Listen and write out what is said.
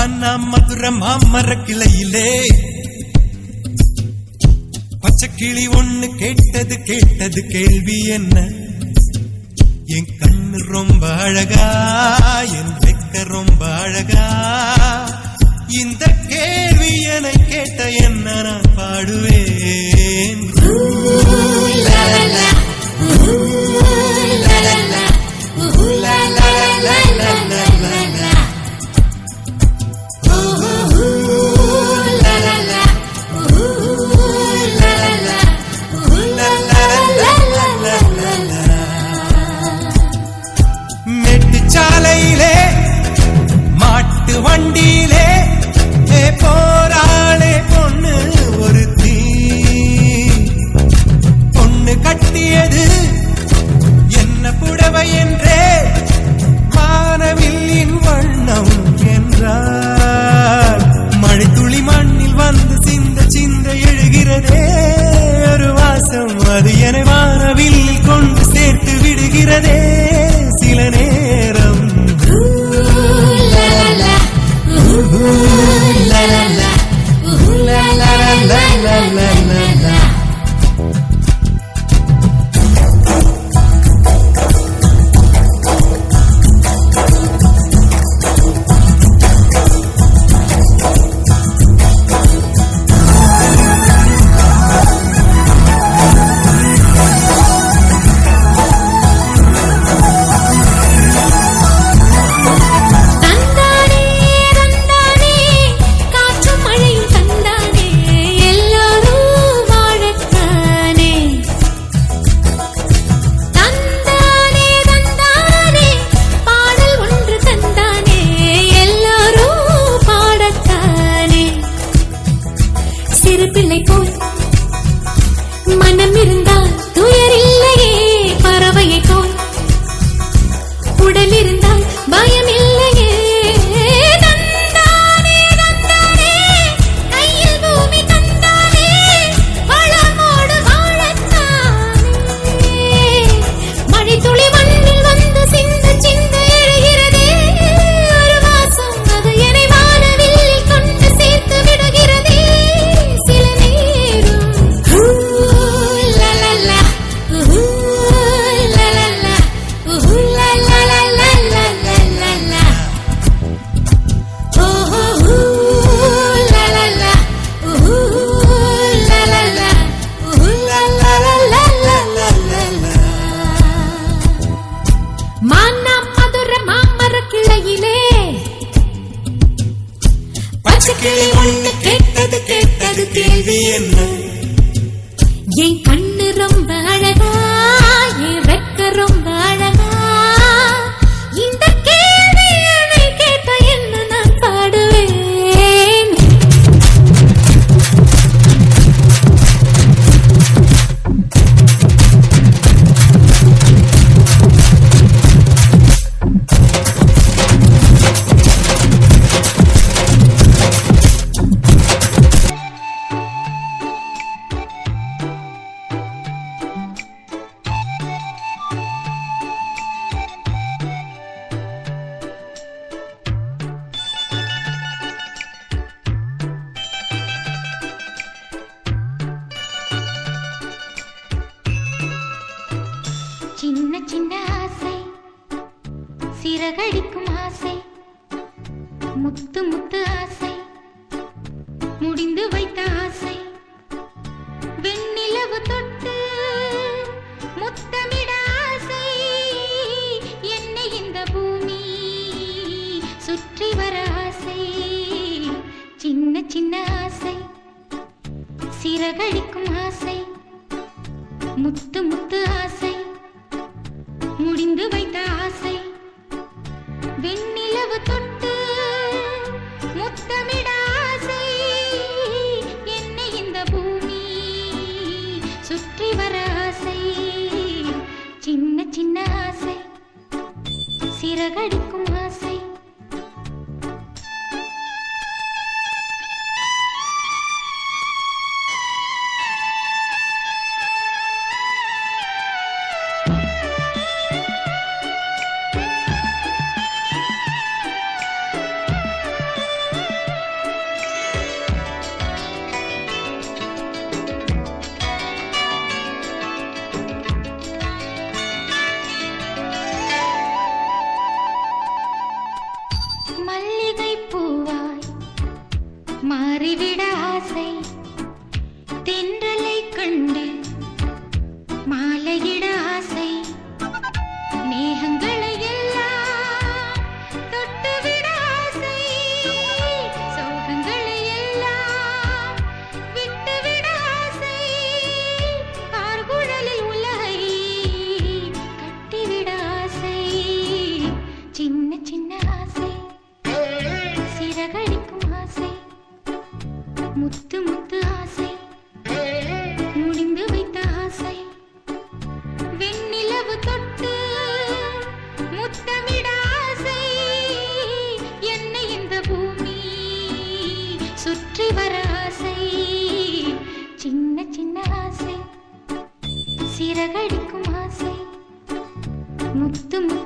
மதுர மாமர கிளையிலே பச்சை கிளி ஒண்ணு கேட்டது கேட்டது கேள்வி என்ன? என் கண்ணு ரொம்ப அழகா, என் வெக்க ரொம்ப அழகா, இந்த கேள்வி என கேட்ட என்ன நான் பாடுவேன். சாலையிலே மாட்டு வண்டியிலே போராளே பொண்ணு ஒரு தீ, பொண்ணு கட்டியது என்ன புடவை என்றே வானவில்லின் வண்ணம் என்றார். மழை துளி மண்ணில் வந்து சிந்த சிந்த எழுகிறதே ஒரு வாசம், அது என வானவில்லில் கொண்டு சேர்த்து விடுகிறதே சில நேரம். பிள்ளை போல் மனம் இருந்தால் துயர் இல்லையே, பறவையை போல் உடல் இருந்தால் பயம் இல்லையே. தந்தானே தந்தானே கையில் பூமி தந்தானே, வளமோடு வாழத்தானே. மழை துளி மண்ணில் வந்து சிந்த சிந்த எழுகிறதே ஒரு வாசம், அது என்னை வானவில்லில் கொண்டு சேர்த்து விடுகிறதே சில நேரம். மதுர மாமர கிளையிலே பச்சை கிளி ஒண்ணு கேட்டது கேட்டது கேள்வி என்ன? என் கண்ணு ரொம்ப அழகா, என் வெக்க ரொம்ப அழகா, இந்த கேள்வி என்னை கேட்ட என்ன நான் பாடுவேன். சின்ன சின்ன ஆசை, சிறகடிக்கும் ஆசை, முத்து முத்து ஆசை, முடிந்து வைத்த ஆசை, வெண்ணிலவு தொட்டு முத்தமிட ஆசை, என்னை இந்த பூமி சுற்றி வர ஆசை. சின்ன சின்ன ஆசை, சிறகடிக்கும் ஆசை, முத்து முத்து ஆசை, முடிந்து வைத்த ஆசை, வெண்ணிலவு தொட்டு முத்தமிட ஆசை, என்னை இந்த பூமி சுற்றி வர ஆசை. சின்ன சின்ன ஆசை, சிறகடிக்கும் ஆசை. மாறிவிட ஆசை தென்றலை கண்டு மாலையிட ஆசை மேகங்களை எல்லாம் தொட்டுவிட ஆசை சோகங்களை எல்லாம் விட்டுவிட ஆசை கார்குழலில் உலகை கட்டிவிட ஆசை சின்ன சின்ன ஆசை சிறகடிக்கும் ஆசை முத்து முத்து ஆசை முடிந்து வைத்த ஆசை வெண்ணிலவு தொட்டு முத்தமிட ஆசை என்னை இந்த பூமி சுற்றி வர ஆசை சின்ன சின்ன ஆசை சிறகடிக்கும் ஆசை முத்து முத்து